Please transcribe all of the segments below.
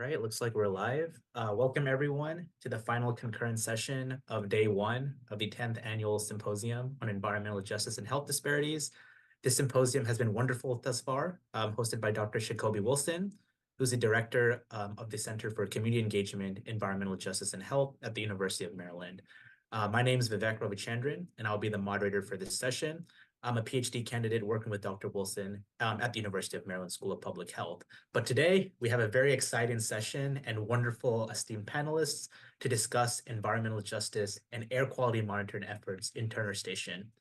All right, looks like we're live. Welcome everyone to the final concurrent session of day one of the 10th Annual Symposium on Environmental Justice and Health Disparities. This symposium has been wonderful thus far, hosted by Dr. Shakobi Wilson, who's the director of the Center for Community Engagement, Environmental Justice and Health at the University of Maryland. My name is Vivek Ravichandran, and I'll be the moderator for this session. I'm a PhD candidate working with Dr. Wilson at the University of Maryland School of Public Health. But today we have a very exciting session and wonderful esteemed panelists to discuss environmental justice and air quality monitoring efforts in Turner Station.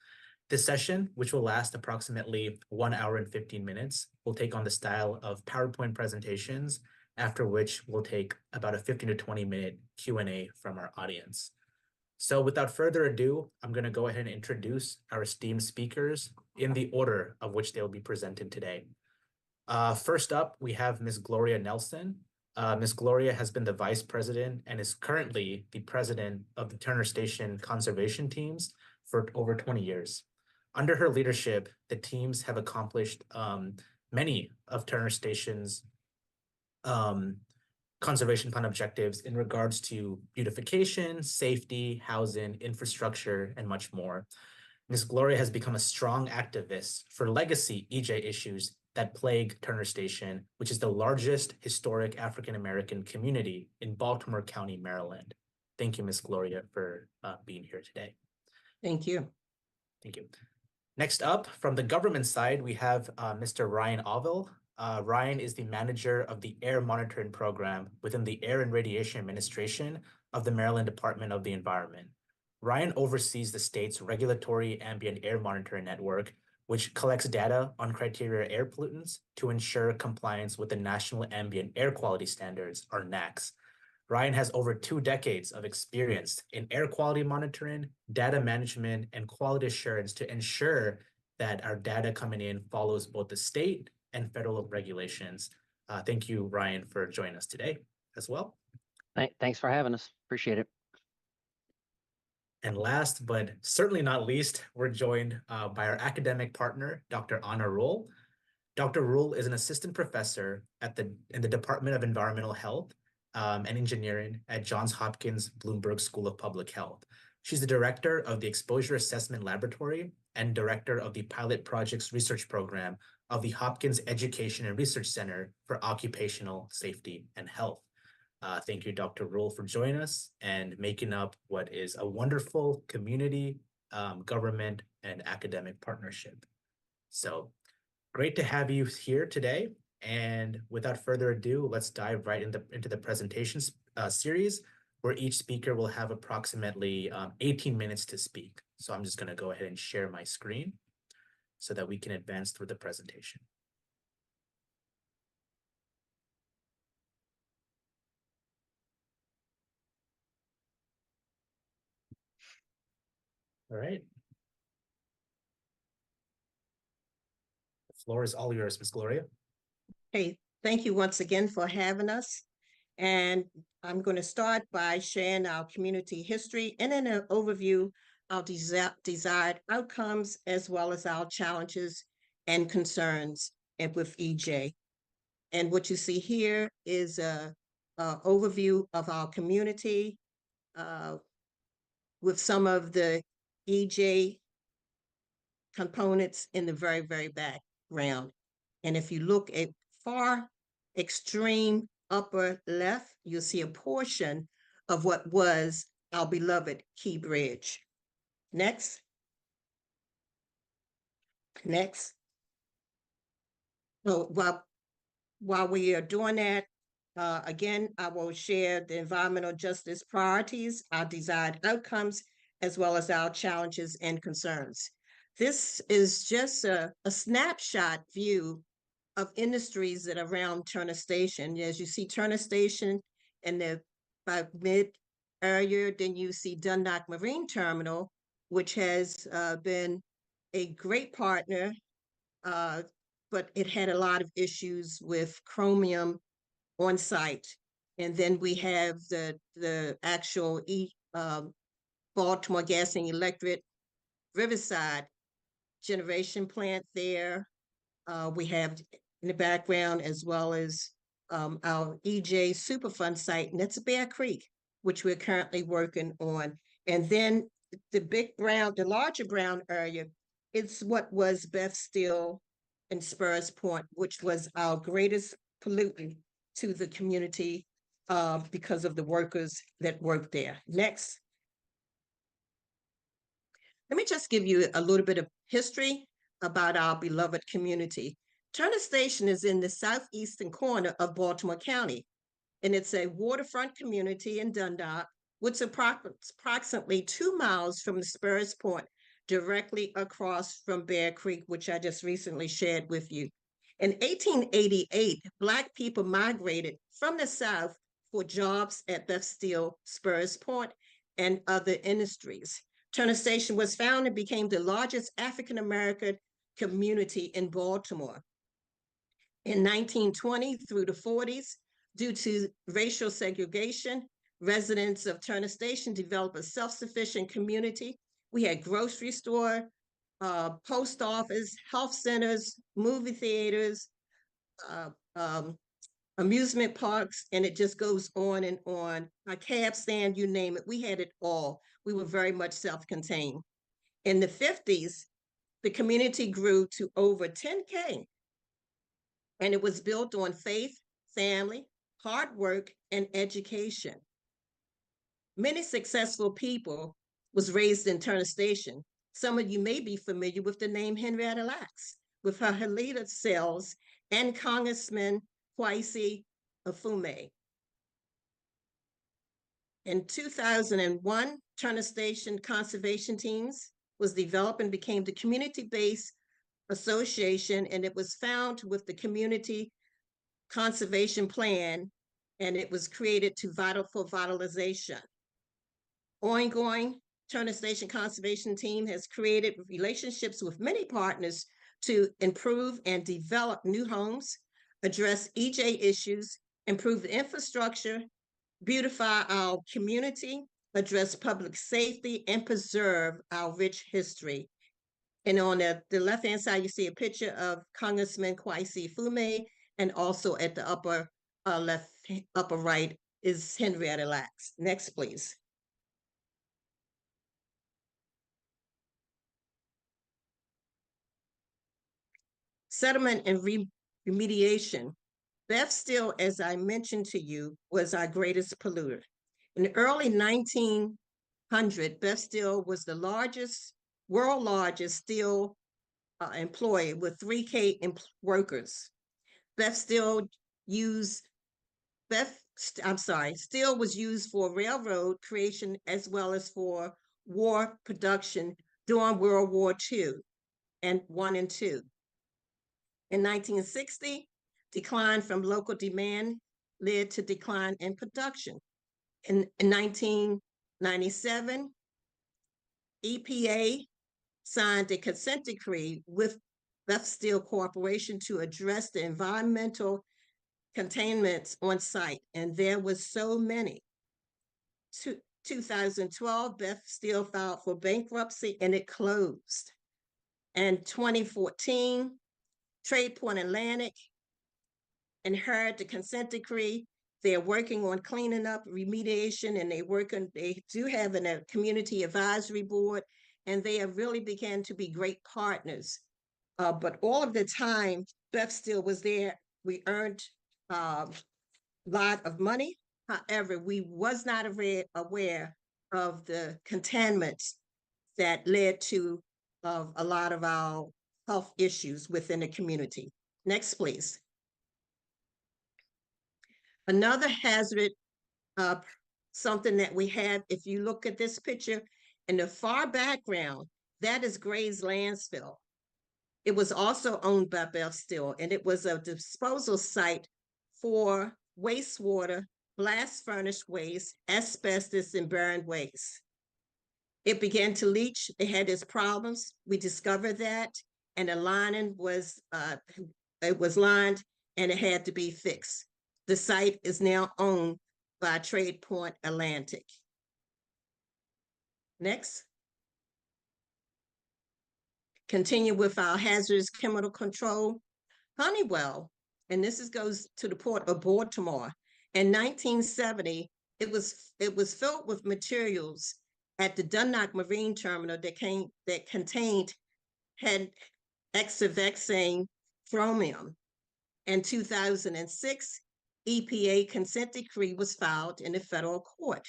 This session, which will last approximately 1 hour and 15 minutes, will take on the style of PowerPoint presentations, after which we'll take about a 15 to 20 minute Q&A from our audience. So without further ado, I'm going to go ahead and introduce our esteemed speakers in the order of which they will be presenting today. First up, we have Ms. Gloria Nelson. Ms. Gloria has been the vice president and is currently the president of the Turner Station conservation teams for over 20 years. Under her leadership, the teams have accomplished many of Turner Station's conservation plan objectives in regards to beautification, safety, housing, infrastructure, and much more. Ms. Gloria has become a strong activist for legacy EJ issues that plague Turner Station, which is the largest historic African-American community in Baltimore County, Maryland. Thank you, Ms. Gloria, for being here today. Thank you. Thank you. Next up, from the government side, we have Mr. Ryan Ovell. Ryan is the manager of the Air Monitoring Program within the Air and Radiation Administration of the Maryland Department of the Environment. Ryan oversees the state's regulatory ambient air monitoring network, which collects data on criteria air pollutants to ensure compliance with the National Ambient Air Quality Standards, or NAAQS. Ryan has over 2 decades of experience in air quality monitoring, data management, and quality assurance to ensure that our data coming in follows both the state and federal regulations. Thank you, Ryan, for joining us today as well. Thanks for having us. Appreciate it. And last, but certainly not least, we're joined by our academic partner, Dr. Anna Rule. Dr. Rule is an assistant professor in the Department of Environmental Health and Engineering at Johns Hopkins Bloomberg School of Public Health. She's the director of the Exposure Assessment Laboratory and director of the Pilot Projects Research Program of the Hopkins Education and Research Center for Occupational Safety and Health. Thank you, Dr. Rule, for joining us and making up what is a wonderful community, government, and academic partnership. So great to have you here today. And without further ado, let's dive right into the presentation series, where each speaker will have approximately 18 minutes to speak. So I'm just going to go ahead and share my screen so that we can advance through the presentation. All right. The floor is all yours, Ms. Gloria. Hey, thank you once again for having us. And I'm going to start by sharing our community history and then an overview of desired outcomes, as well as our challenges and concerns with EJ. And what you see here is a overview of our community with some of the EJ components in the very, very background. And if you look at far extreme upper left, you'll see a portion of what was our beloved Key Bridge. Next. So while we are doing that, again, I will share the environmental justice priorities, our desired outcomes, as well as our challenges and concerns. This is just a snapshot view of industries that are around Turner Station. As you see Turner Station in the mid area, then you see Dundalk Marine Terminal, which has been a great partner, but it had a lot of issues with chromium on site. And then we have the actual Baltimore Gas and Electric Riverside generation plant there. We have in the background, as well as our EJ Superfund site, and that's Bear Creek, which we're currently working on. And then the larger brown area, it's what was Beth Steel and Spurs Point, which was our greatest pollutant to the community because of the workers that work there. Next. Let me just give you a little bit of history about our beloved community. Turner Station is in the southeastern corner of Baltimore County, and it's a waterfront community in Dundalk, which is approximately 2 miles from the Spurs Point, directly across from Bear Creek, which I just recently shared with you. In 1888, Black people migrated from the South for jobs at Beth Steel, Spurs Point, and other industries. Turner Station was founded and became the largest African-American community in Baltimore. In 1920 through the 40s, due to racial segregation, residents of Turner Station developed a self-sufficient community. We had grocery store, post office, health centers, movie theaters, amusement parks, and it just goes on and on. A cab stand, you name it, we had it all. We were very much self-contained. In the 50s, the community grew to over 10K, and it was built on faith, family, hard work, and education. Many successful people was raised in Turner Station. Some of you may be familiar with the name Henrietta Lacks, with her leader cells and Congressman Kwesi Afume. In 2001, Turner Station Conservation Teams was developed and became the community-based association, and it was found with the Community Conservation Plan, and it was created for vitalization. Ongoing, Turner Station Conservation Team has created relationships with many partners to improve and develop new homes, address EJ issues, improve the infrastructure, beautify our community, address public safety, and preserve our rich history. And on the left-hand side, you see a picture of Congressman Kwesi Afume, and also at the upper right is Henrietta Lacks. Next, please. Settlement and remediation. Beth Steel, as I mentioned to you, was our greatest polluter. In the early 1900s, Beth Steel was the world largest steel employer with 3K workers. Steel was used for railroad creation as well as for war production during World War II and I and II. In 1960, decline from local demand led to decline in production. In 1997, EPA signed a consent decree with Beth Steel Corporation to address the environmental contaminants on site, and there was so many. 2012, Beth Steel filed for bankruptcy and it closed. And 2014, Trade Point Atlantic inherited the consent decree. They're working on cleaning up, remediation, and they do have a community advisory board, and they have really began to be great partners. But all of the time, Beth Steel was there. We earned a lot of money. However, we was not aware of the contaminants that led to a lot of our health issues within the community. Next, please. Another hazard, something that we have, if you look at this picture in the far background, that is Gray's landfill. It was also owned by Beth Steel, and it was a disposal site for wastewater, blast furnace waste, asbestos, and burned waste. It began to leach. It had its problems. We discovered that, and the lining was lined, and it had to be fixed. The site is now owned by Trade Point Atlantic. Next. Continue with our hazardous chemical control. Honeywell and goes to the port of Baltimore. In 1970, it was filled with materials at the Dundalk Marine Terminal that contained hexavexane chromium. In 2006, EPA consent decree was filed in the federal court.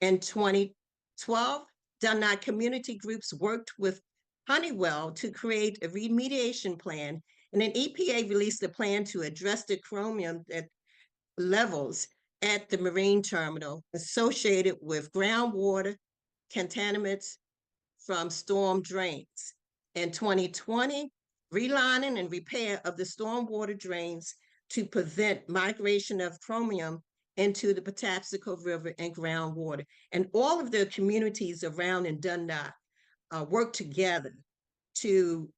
In 2012, Dundalk community groups worked with Honeywell to create a remediation plan, and then EPA released a plan to address the chromium levels at the marine terminal associated with groundwater contaminants from storm drains. In 2020, relining and repair of the stormwater drains to prevent migration of chromium into the Patapsco River and groundwater. And all of the communities around in Dundalk work together to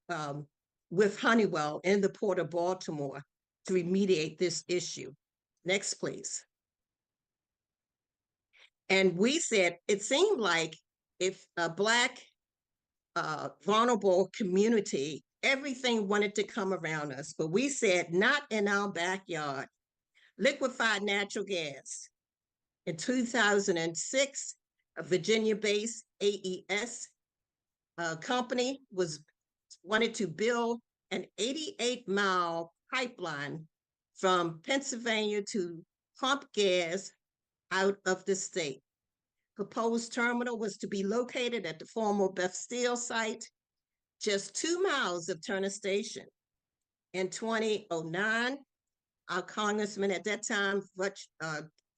with Honeywell in the Port of Baltimore to remediate this issue. Next, please. And we said it seemed like if a Black vulnerable community, everything wanted to come around us, but we said not in our backyard. Liquefied natural gas. In 2006, a Virginia-based AES company wanted to build an 88-mile pipeline from Pennsylvania to pump gas out of the state. Proposed terminal was to be located at the former Beth Steel site, just 2 miles of Turner Station. In 2009, our congressman at that time,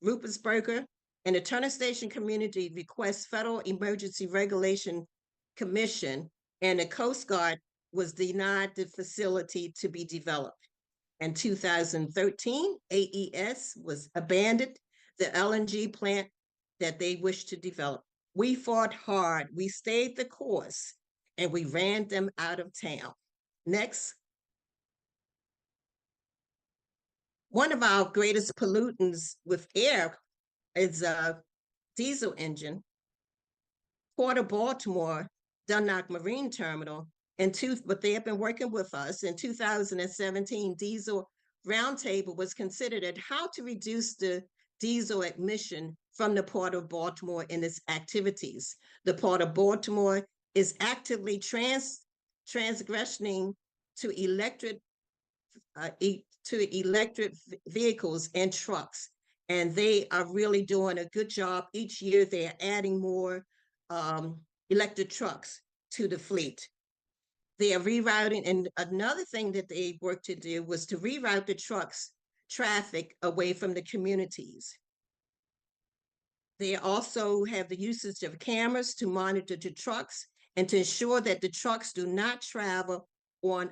Rupersberger, and the Turner Station community request Federal Emergency Regulation Commission, and the Coast Guard was denied the facility to be developed. In 2013, AES was abandoned the LNG plant that they wished to develop. We fought hard, we stayed the course, and we ran them out of town. Next. One of our greatest pollutants with air is a diesel engine. Port of Baltimore, Dundalk Marine Terminal, but they have been working with us. In 2017, Diesel Roundtable was considered at how to reduce the diesel emission from the Port of Baltimore in its activities. The Port of Baltimore is actively transgressing to electric vehicles and trucks, and they are really doing a good job. Each year they are adding more electric trucks to the fleet. They are rerouting, and another thing that they worked to do was to reroute the trucks traffic away from the communities. They also have the usage of cameras to monitor the trucks and to ensure that the trucks do not travel on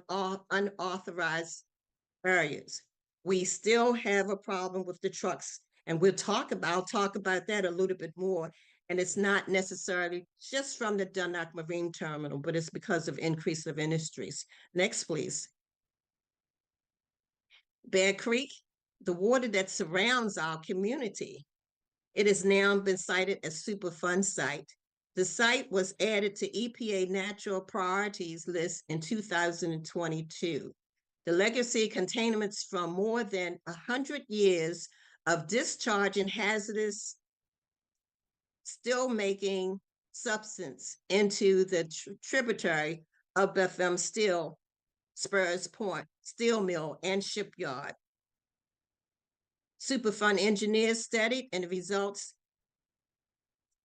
unauthorized areas. We still have a problem with the trucks, and we'll talk about that a little bit more. And it's not necessarily just from the Dundalk Marine Terminal, but it's because of increase of industries. Next, please. Bear Creek, the water that surrounds our community. It has now been cited as Superfund site. The site was added to EPA Natural Priorities list in 2022. The legacy contaminants from more than 100 years of discharging hazardous steel-making substance into the tributary of Bethlehem Steel, Spurs Point, Steel Mill, and Shipyard. Superfund engineers studied, and the results,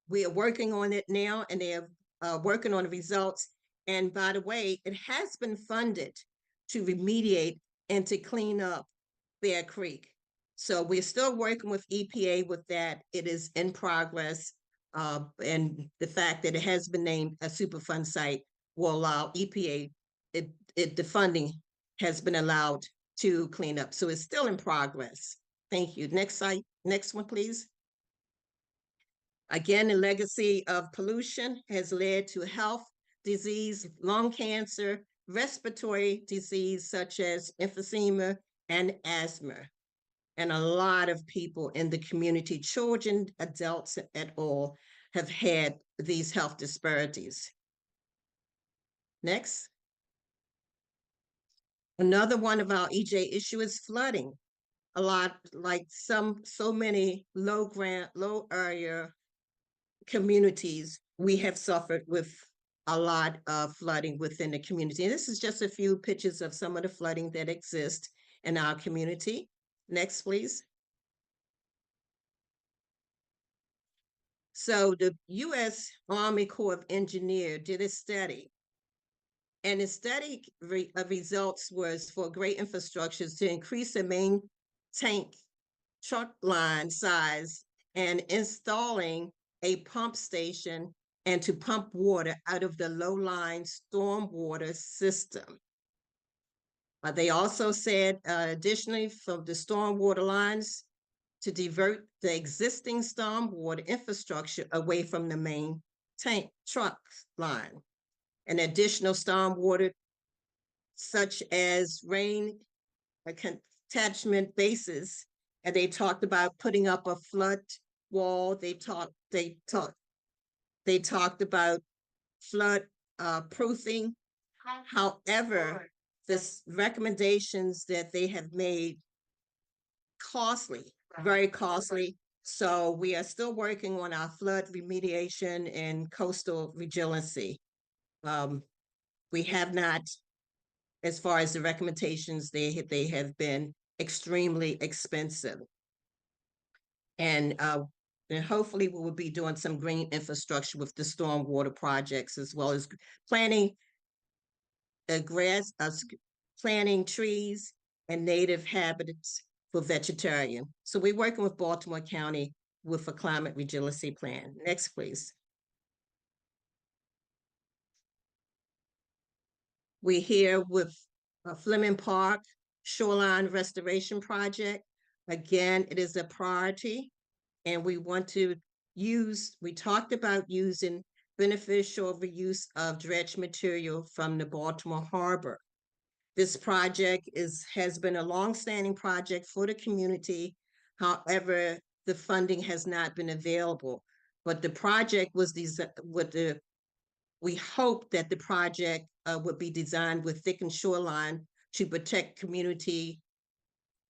we are working on it now, and they are working on the results. And by the way, it has been funded to remediate and to clean up Bear Creek. So we're still working with EPA with that. It is in progress. And the fact that it has been named a Superfund site will allow EPA, the funding has been allowed to clean up. So it's still in progress. Thank you. Next one, please. Again, the legacy of pollution has led to health disease, lung cancer, respiratory disease such as emphysema and asthma. And a lot of people in the community, children, adults at all, have had these health disparities. Next. Another one of our EJ issue is flooding. A lot, like so many low area communities, we have suffered with a lot of flooding within the community. And this is just a few pictures of some of the flooding that exists in our community. Next, please. So the U.S. Army Corps of Engineers did a study, and the study results was for great infrastructures to increase the main tank truck line size and installing a pump station and to pump water out of the low-lying stormwater system. They also said, additionally, from the stormwater lines to divert the existing stormwater infrastructure away from the main tank truck line. An additional stormwater, such as rain catchment bases, and they talked about putting up a flood wall. They talked about flood proofing. However, the recommendations that they have made costly, very costly. So we are still working on our flood remediation and coastal resiliency. We have not, as far as the recommendations, they have been extremely expensive. And hopefully we will be doing some green infrastructure with the stormwater projects, as well as planting planting trees and native habitats for vegetarian. So we're working with Baltimore County with a climate resiliency plan. Next, please. We're here with Fleming Park Shoreline Restoration Project. Again, it is a priority, and we want to we talked about using beneficial reuse of dredge material from the Baltimore Harbor. This project has been a longstanding project for the community. However, the funding has not been available. But the project was we hope that the project would be designed with thickened shoreline to protect community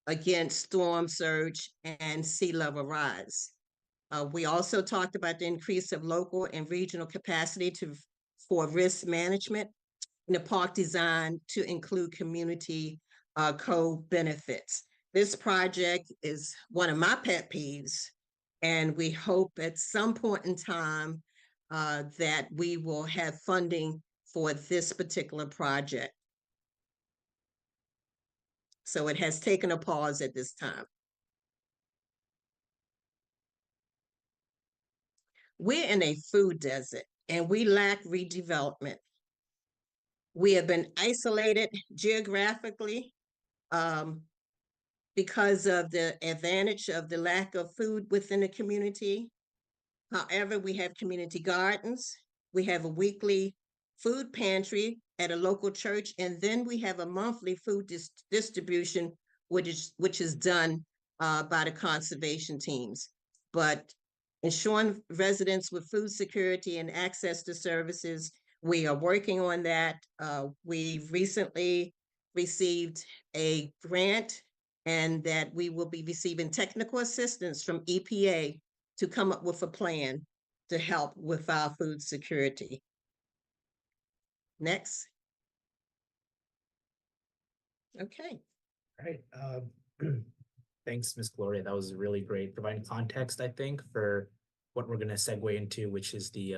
against storm surge and sea level rise. We also talked about the increase of local and regional capacity for risk management in the park design to include community co-benefits. This project is one of my pet peeves, and we hope at some point in time that we will have funding for this particular project. So it has taken a pause at this time. We're in a food desert, and we lack redevelopment. We have been isolated geographically because of the advantage of the lack of food within the community. However, we have community gardens. We have a weekly food pantry at a local church, and then we have a monthly food distribution, which is done by the conservation teams. But ensuring residents with food security and access to services, we are working on that. We recently received a grant, and that we will be receiving technical assistance from EPA to come up with a plan to help with our food security. Next. Okay. All right. Thanks, Ms. Gloria. That was really great, providing context, I think, for what we're going to segue into, which is the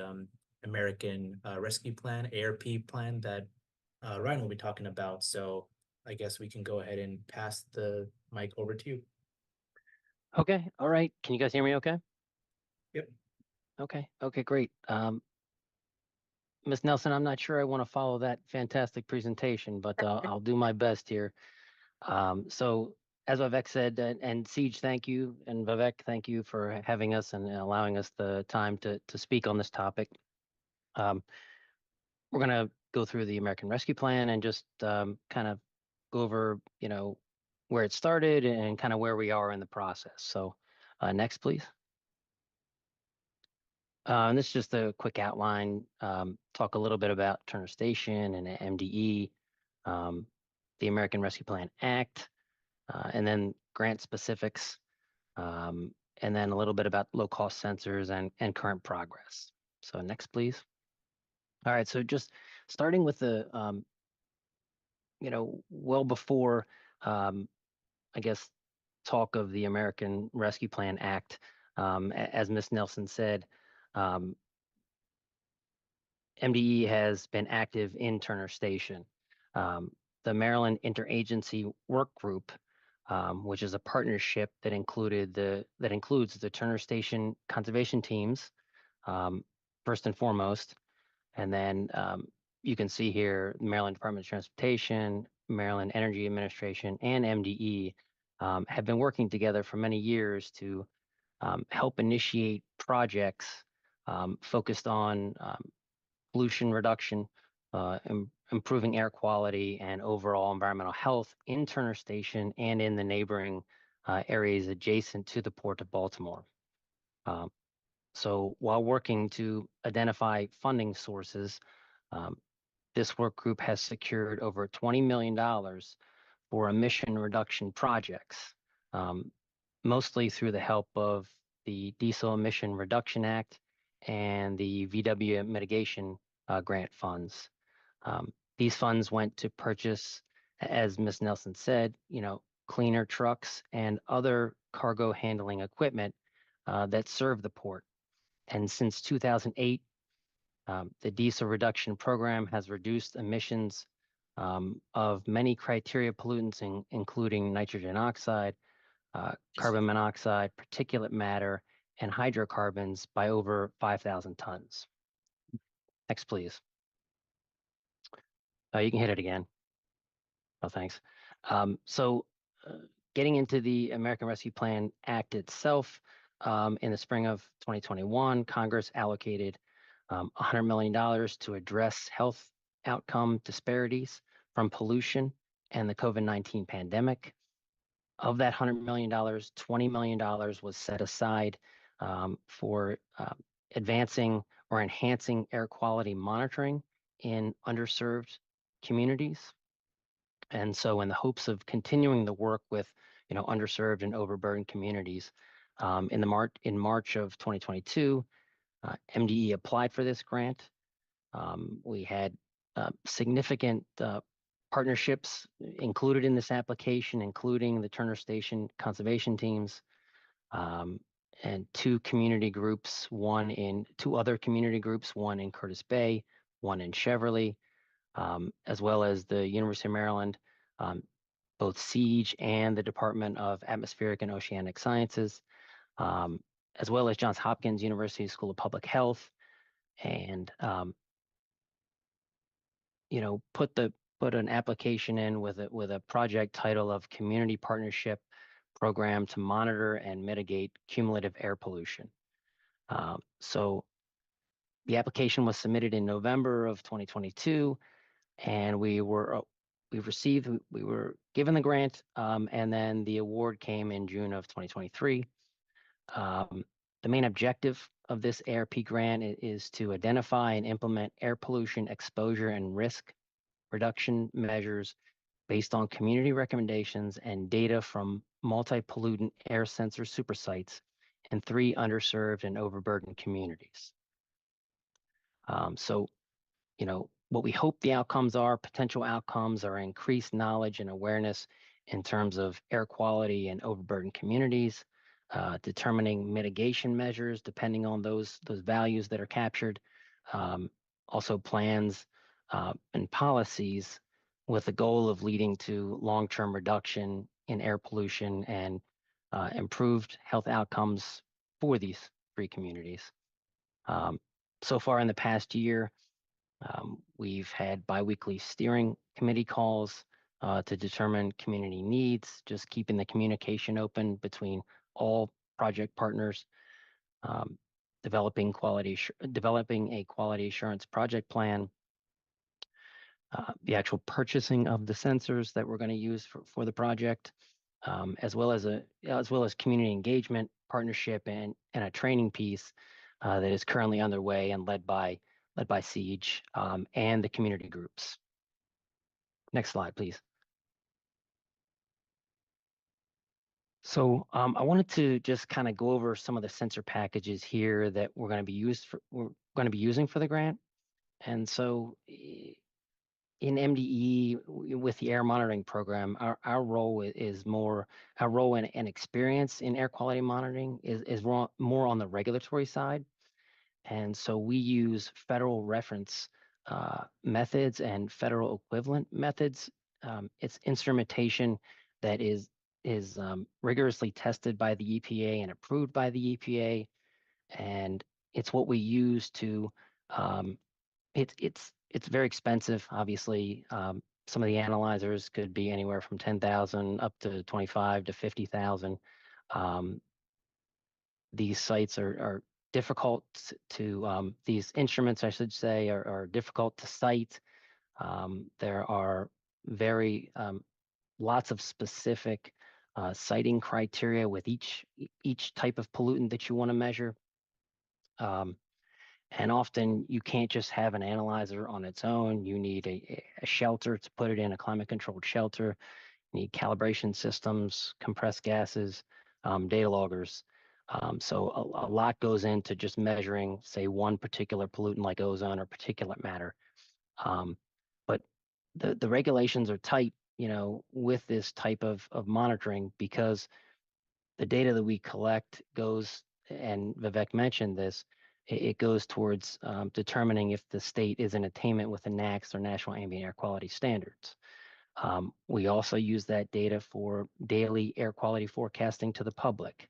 American Rescue Plan, ARP plan that Ryan will be talking about. So I guess we can go ahead and pass the mic over to you. Okay. All right. Can you guys hear me okay? Yep. Okay, great. Ms. Nelson, I'm not sure I want to follow that fantastic presentation, but I'll do my best here. So as Vivek said, and Siege, thank you, and Vivek, thank you for having us and allowing us the time to speak on this topic. We're going to go through the American Rescue Plan and just kind of go over, where it started and kind of where we are in the process. So next, please. And this is just a quick outline, talk a little bit about Turner Station and MDE, the American Rescue Plan Act, and then grant specifics, and then a little bit about low-cost sensors and current progress. So next, please. All right, so just starting with the, well before, I guess, talk of the American Rescue Plan Act, as Ms. Nelson said, MDE has been active in Turner Station. The Maryland Interagency Work Group, which is a partnership that includes the Turner Station conservation teams, first and foremost, and then you can see here Maryland Department of Transportation, Maryland Energy Administration, and MDE have been working together for many years to help initiate projects focused on pollution reduction, improving air quality, and overall environmental health in Turner Station and in the neighboring areas adjacent to the Port of Baltimore. So while working to identify funding sources, this work group has secured over $20 million for emission reduction projects, mostly through the help of the Diesel Emission Reduction Act and the VW mitigation grant funds. These funds went to purchase, as Ms. Nelson said, cleaner trucks and other cargo handling equipment that serve the port. And since 2008, the diesel reduction program has reduced emissions of many criteria pollutants, including nitrogen oxide, carbon monoxide, particulate matter, and hydrocarbons by over 5,000 tons. Next, please. You can hit it again. Oh, thanks. Getting into the American Rescue Plan Act itself, in the spring of 2021, Congress allocated $100 million to address health outcome disparities from pollution and the COVID-19 pandemic. Of that $100 million, $20 million was set aside for advancing or enhancing air quality monitoring in underserved communities. And so in the hopes of continuing the work with underserved and overburdened communities, in March of 2022, MDE applied for this grant. We had significant partnerships included in this application, including the Turner Station conservation teams, and two other community groups, one in Curtis Bay, one in Cheverly, as well as the University of Maryland, both SIEGE and the Department of Atmospheric and Oceanic Sciences, as well as Johns Hopkins University School of Public Health, and put an application in with a project title of Community Partnership Program to Monitor and Mitigate Cumulative Air Pollution. So the application was submitted in November of 2022, and we were given the grant, and then the award came in June of 2023. The main objective of this ARP grant is to identify and implement air pollution exposure and risk reduction measures based on community recommendations and data from multi-pollutant air sensor super sites in 3 underserved and overburdened communities. What we hope the potential outcomes are increased knowledge and awareness in terms of air quality in overburdened communities, determining mitigation measures depending on those values that are captured, also plans and policies with the goal of leading to long-term reduction in air pollution and improved health outcomes for these 3 communities. So far in the past year, we've had biweekly steering committee calls to determine community needs, just keeping the communication open between all project partners, developing a quality assurance project plan, the actual purchasing of the sensors that we're going to use for the project, as well as community engagement, partnership, and a training piece that is currently underway and led by SIEGE and the community groups. Next slide, please. So I wanted to just kind of go over some of the sensor packages here that we're going to be using for the grant. And so in MDE with the air monitoring program, our role is more our role and experience in air quality monitoring is more on the regulatory side. And so we use federal reference methods and federal equivalent methods. It's instrumentation that is rigorously tested by the EPA and approved by the EPA, and it's what we use to. Um, it's very expensive, obviously. Some of the analyzers could be anywhere from 10,000 up to 25 to 50,000. Um, these sites are difficult to these instruments, I should say, are difficult to cite. There are very lots of specific citing criteria with each type of pollutant that you want to measure. And often you can't just have an analyzer on its own. You need a shelter to put it in, a climate controlled shelter. You need calibration systems, compressed gases, data loggers. So a lot goes into just measuring, say, one particular pollutant like ozone or particulate matter. But the regulations are tight, with this type of monitoring because the data that we collect goes, and Vivek mentioned this, it goes towards determining if the state is in attainment with the NAAQS or National Ambient Air Quality Standards. We also use that data for daily air quality forecasting to the public.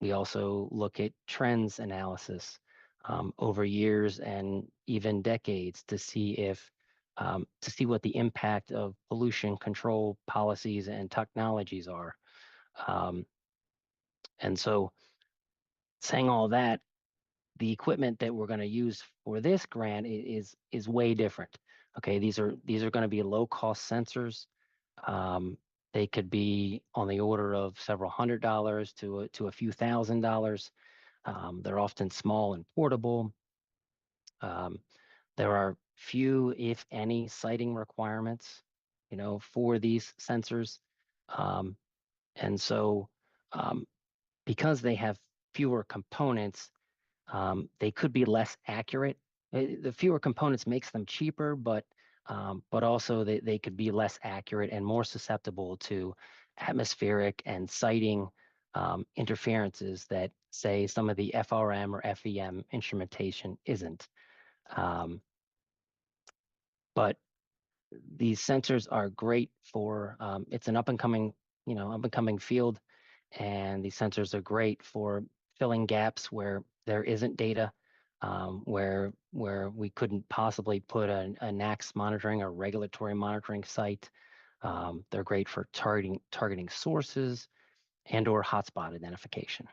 We also look at trends analysis over years and even decades to see what the impact of pollution control policies and technologies are. And so, saying all that, the equipment that we're going to use for this grant is way different. Okay, these are going to be low cost sensors. They could be on the order of several $100s to a few $1,000s. They're often small and portable. There are few, if any, siting requirements, for these sensors. And so, because they have fewer components, they could be less accurate. The fewer components makes them cheaper, but also they could be less accurate and more susceptible to atmospheric and siting interferences that, say, some of the FRM or FEM instrumentation isn't. But these sensors are great for it's an up and coming field, and these sensors are great for filling gaps where there isn't data, where we couldn't possibly put a NAAQS monitoring or regulatory monitoring site. They're great for targeting sources and or hotspot identification.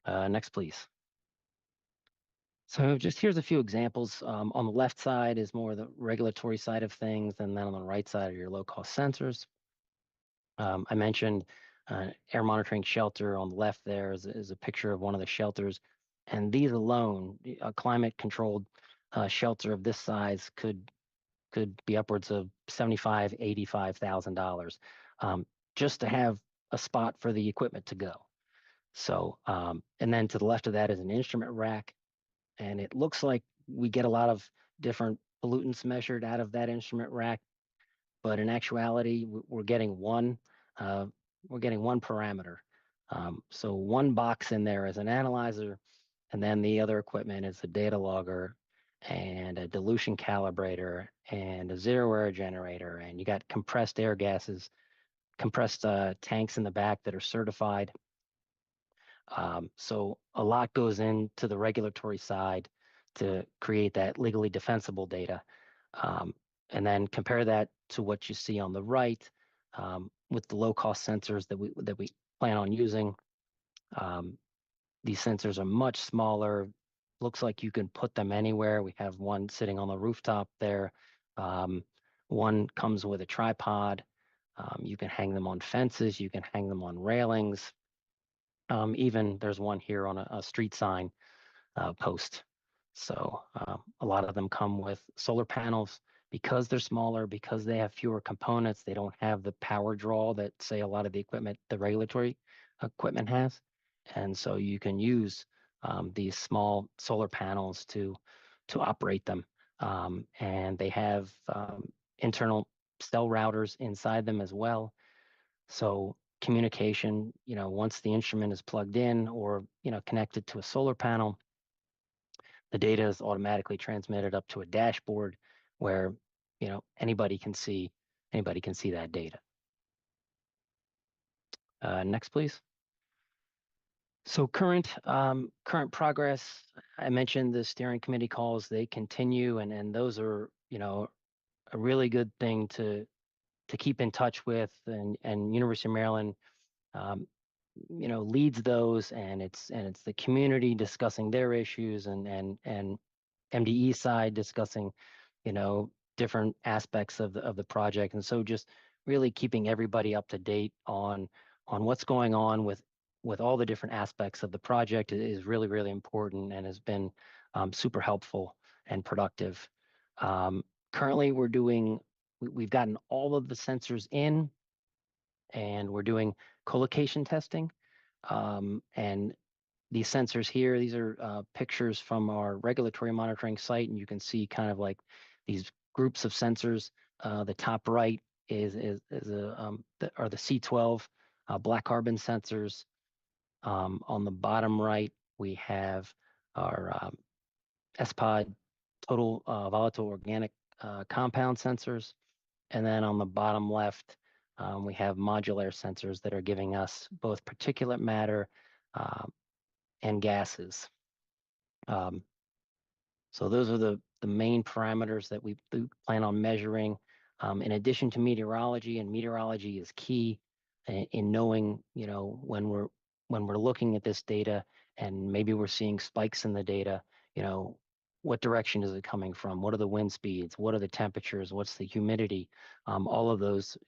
Next, please. So just here's a few examples. On the left side is more the regulatory side of things, and then on the right side are your low-cost sensors. I mentioned air monitoring shelter on the left there is a picture of one of the shelters. And these alone, a climate-controlled shelter of this size could be upwards of $75,000, $85,000 just to have a spot for the equipment to go. So, and then to the left of that is an instrument rack. And it looks like we get a lot of different pollutants measured out of that instrument rack, but in actuality, we're getting one parameter. So one box in there is an analyzer, and then the other equipment is a data logger and a dilution calibrator and a zero error generator, and you got compressed air gases, compressed tanks in the back that are certified. So a lot goes into the regulatory side to create that legally defensible data. And then compare that to what you see on the right with the low cost sensors that we plan on using. These sensors are much smaller. Looks like you can put them anywhere. We have one sitting on the rooftop there. One comes with a tripod. You can hang them on fences. You can hang them on railings. Even there's one here on a street sign post. So a lot of them come with solar panels. because they're smaller, because they have fewer components, they don't have the power draw that, say, a lot of the equipment, the regulatory equipment has. And so you can use these small solar panels to operate them. And they have internal cell routers inside them as well. So communication, once the instrument is plugged in or, connected to a solar panel, the data is automatically transmitted up to a dashboard where, anybody can see that data. Next, please. So current progress, I mentioned the steering committee calls, they continue, and those are, a really good thing to keep in touch with, and University of Maryland, leads those, and it's the community discussing their issues, and MDE side discussing, different aspects of the project. And so just really keeping everybody up to date on what's going on with all the different aspects of the project is really, really important, and has been super helpful and productive. Currently, we've gotten all of the sensors in, and we're doing co-location testing. And these sensors here, these are pictures from our regulatory monitoring site, and you can see kind of like these groups of sensors. The top right are the C12 black carbon sensors. On the bottom right, we have our SPOD total volatile organic compound sensors. And then on the bottom left, we have modular sensors that are giving us both particulate matter and gases. So those are the main parameters that we plan on measuring. In addition to meteorology, and meteorology is key in knowing, when we're looking at this data and maybe we're seeing spikes in the data, what direction is it coming from? What are the wind speeds? What are the temperatures? What's the humidity? All of those,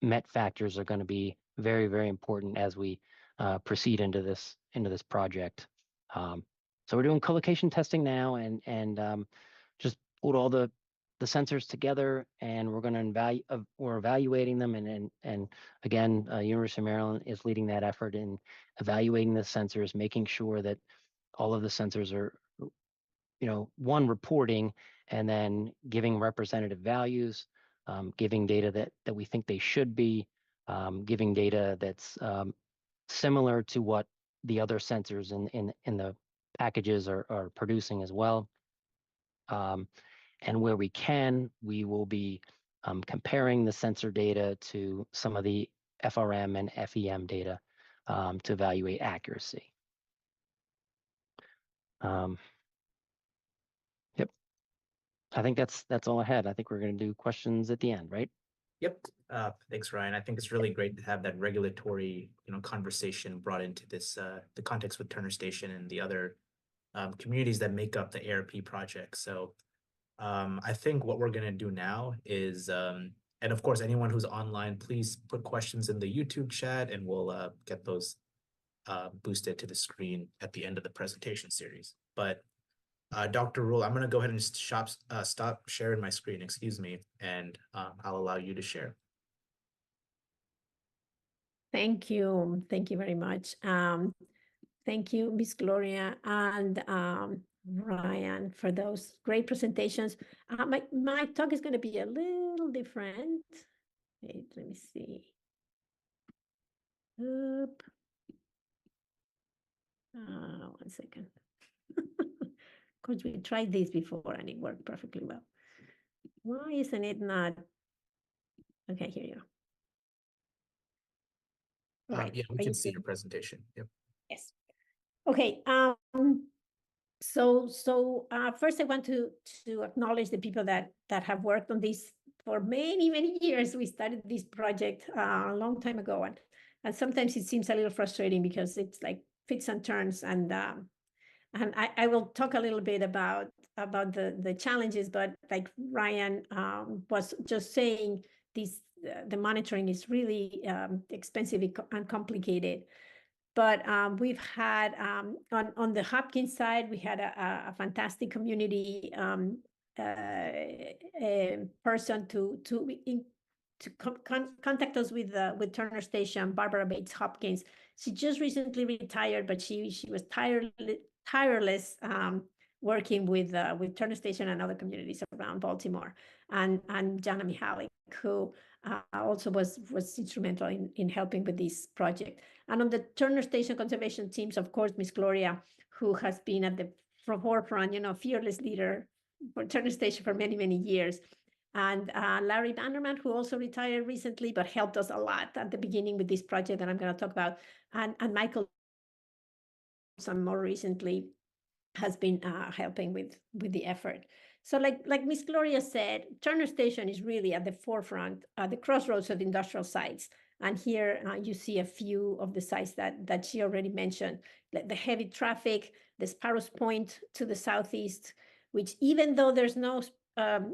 met factors are going to be very, very important as we proceed into this project. So we're doing co-location testing now, and just put all the sensors together, and we're going to we're evaluating them, and again, University of Maryland is leading that effort in evaluating the sensors, making sure that all of the sensors are, one, reporting, and then giving representative values, giving data that we think they should be, giving data that's similar to what the other sensors in the packages are producing as well. And where we can, we will be comparing the sensor data to some of the FRM and FEM data to evaluate accuracy. Yep. I think that's all I had. I think we're going to do questions at the end, right? Yep. Thanks, Ryan. I think it's really great to have that regulatory, conversation brought into this, the context with Turner Station and the other communities that make up the ARP project. So I think what we're going to do now is, and of course, anyone who's online, please put questions in the YouTube chat, and we'll get those boosted to the screen at the end of the presentation series. But Dr. Rule, I'm going to go ahead and stop sharing my screen, excuse me, and I'll allow you to share. Thank you. Thank you very much. Thank you, Ms. Gloria and Ryan, for those great presentations. My talk is going to be a little different. Wait, let me see. Oop. 1 second. Of course, we tried this before and it worked perfectly well. Why isn't it not? Okay, here you go. Right. Yeah, we can see your presentation. Yep. Yes. Okay. So first I want to acknowledge the people that have worked on this for many, many years. We started this project a long time ago, and sometimes it seems a little frustrating because it's like fits and turns, and I will talk a little bit about the challenges, but like Ryan was just saying, the monitoring is really expensive and complicated. But we've had on the Hopkins side, we had a fantastic community person to contact us with Turner Station, Barbara Bates Hopkins. She just recently retired, but she was tireless working with Turner Station and other communities around Baltimore, and Jana Mihalik, who also was instrumental in helping with this project. And on the Turner Station conservation teams, of course, Miss Gloria, who has been at the forefront, fearless leader for Turner Station for many, many years. And Larry Bannerman, who also retired recently, but helped us a lot at the beginning with this project that I'm going to talk about. And Michael, some more recently, has been helping with the effort. So like Miss Gloria said, Turner Station is really at the forefront, the crossroads of industrial sites. And here you see a few of the sites that she already mentioned, the heavy traffic, the Sparrows Point to the southeast, which even though there's no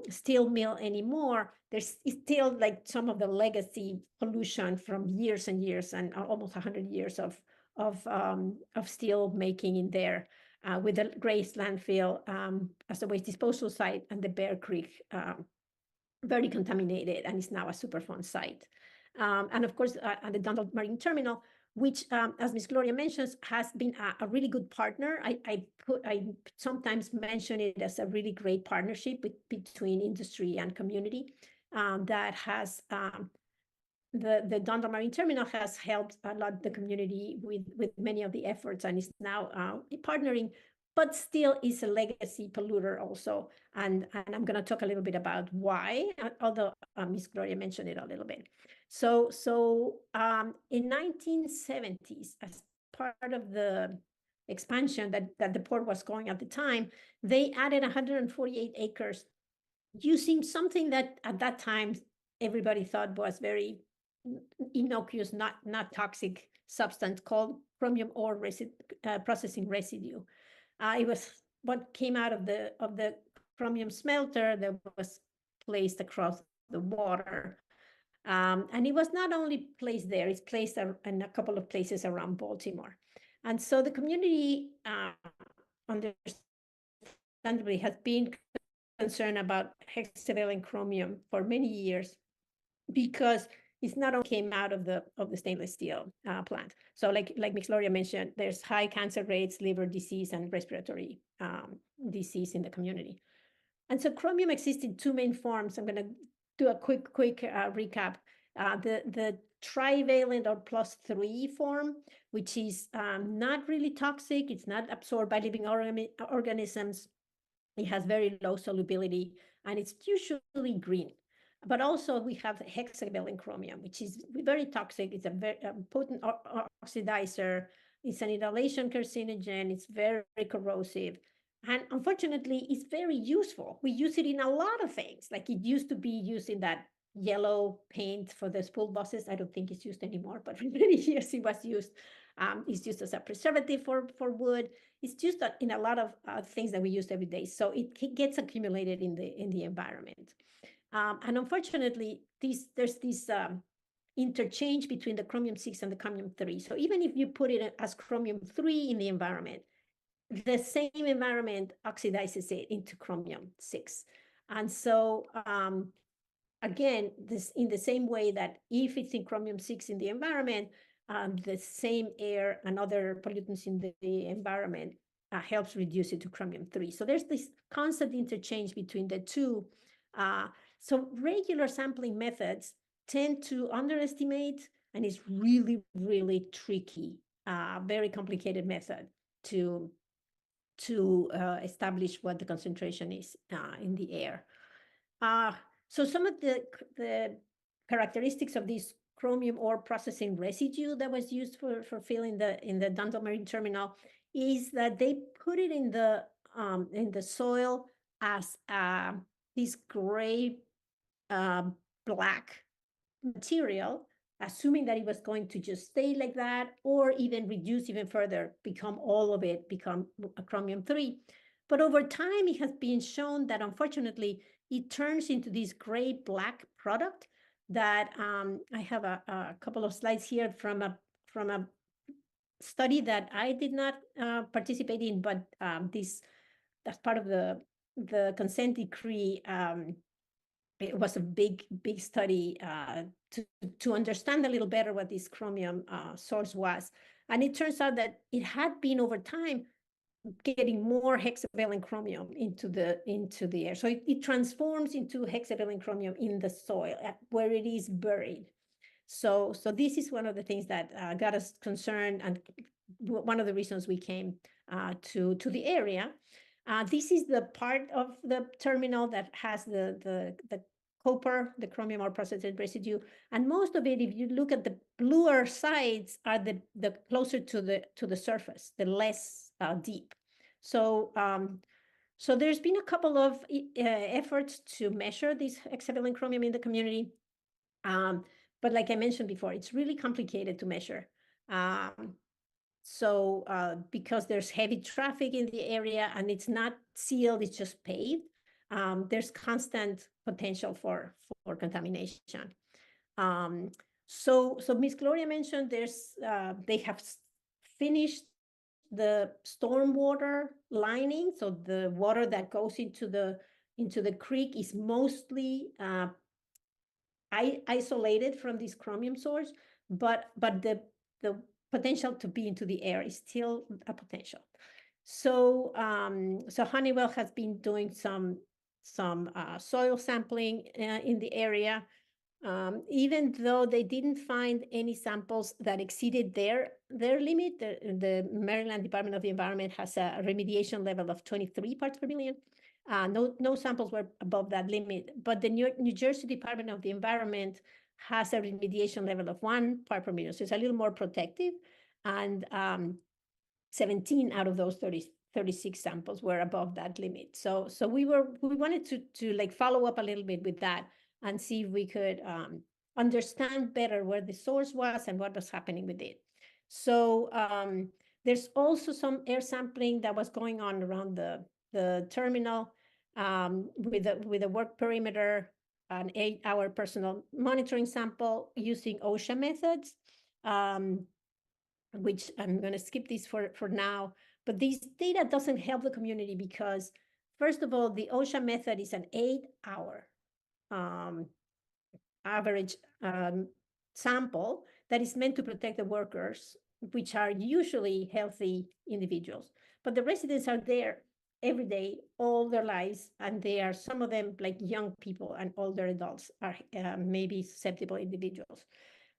steel mill anymore, there's still like some of the legacy pollution from years and years and almost 100 years of steel making in there. With the Grace landfill as a waste disposal site, and the Bear Creek very contaminated, and is now a Superfund site. And of course, at the Dundalk Marine Terminal, which, as Ms. Gloria mentions, has been a really good partner. I sometimes mention it as a really great partnership between industry and community that has the Dundalk Marine Terminal has helped a lot the community with many of the efforts, and is now partnering, but still is a legacy polluter also. And I'm going to talk a little bit about why, although Ms. Gloria mentioned it a little bit. So in 1970s, as part of the expansion that the port was going at the time, they added 148 acres using something that at that time everybody thought was very innocuous, not toxic substance called chromium ore processing residue. It was what came out of the chromium smelter that was placed across the water. And it was not only placed there, it's placed in a couple of places around Baltimore. And so the community, understandably, has been concerned about hexavalent chromium for many years, because it's not only came out of the stainless steel plant. So like Ms. Gloria mentioned, there's high cancer rates, liver disease, and respiratory disease in the community. And so chromium exists in two main forms. I'm going to do a quick recap. The trivalent or +3 form, which is not really toxic. It's not absorbed by living organisms. It has very low solubility, and it's usually green. But also we have hexavalent chromium, which is very toxic. It's a very potent oxidizer. It's an inhalation carcinogen. It's very corrosive. And unfortunately, it's very useful. We use it in a lot of things. Like it used to be used in that yellow paint for the school buses. I don't think it's used anymore, but for many years it was used. It's used as a preservative for wood. It's used in a lot of things that we use every day. So it gets accumulated in the environment. And unfortunately, there's this interchange between the chromium-6 and the chromium-3. So even if you put it as chromium-3 in the environment, the same environment oxidizes it into chromium-6. And so, again, this in the same way that if it's in chromium-6 in the environment, the same air and other pollutants in the environment helps reduce it to chromium-3. So there's this constant interchange between the two. So regular sampling methods tend to underestimate, and it's really, really tricky, very complicated method to establish what the concentration is in the air. So some of the characteristics of this chromium ore processing residue that was used for filling in the Dundalk Marine Terminal is that they put it in the soil as this gray black material, assuming that it was going to just stay like that, or even reduce even further, become a chromium-3. But over time, it has been shown that unfortunately, it turns into this gray black product that I have a couple of slides here from a study that I did not participate in, but that's part of the the consent decree, it was a big study to understand a little better what this chromium source was. And it turns out that it had been over time getting more hexavalent chromium into the air. So it transforms into hexavalent chromium in the soil where it is buried. So this is one of the things that got us concerned, and one of the reasons we came to the area. This is the part of the terminal that has the copper, the chromium ore processed residue, and most of it, if you look at the bluer sides, are the closer to the surface, the less deep. So so there's been a couple of efforts to measure this hexavalent chromium in the community, but like I mentioned before, it's really complicated to measure. Because there's heavy traffic in the area and it's not sealed, it's just paved, there's constant potential for contamination. So Ms. Gloria mentioned they have finished the stormwater lining, so the water that goes into the creek is mostly isolated from this chromium source, but the potential to be into the air is still a potential. So Honeywell has been doing some soil sampling in the area, even though they didn't find any samples that exceeded their limit. The Maryland Department of the Environment has a remediation level of 23 parts per million. No samples were above that limit, but the New Jersey Department of the Environment has a remediation level of 1 part per million, so it's a little more protective, and 17 out of those 36 samples were above that limit. So we wanted to like follow up a little bit with that and see if we could understand better where the source was and what was happening with it. So there's also some air sampling that was going on around the terminal with a work perimeter, an 8-hour personal monitoring sample using OSHA methods, which I'm going to skip this for now. But this data doesn't help the community because, first of all, the OSHA method is an 8-hour average sample that is meant to protect the workers, which are usually healthy individuals. But the residents are there every day, all their lives, and they are, some of them, like young people and older adults, are maybe susceptible individuals.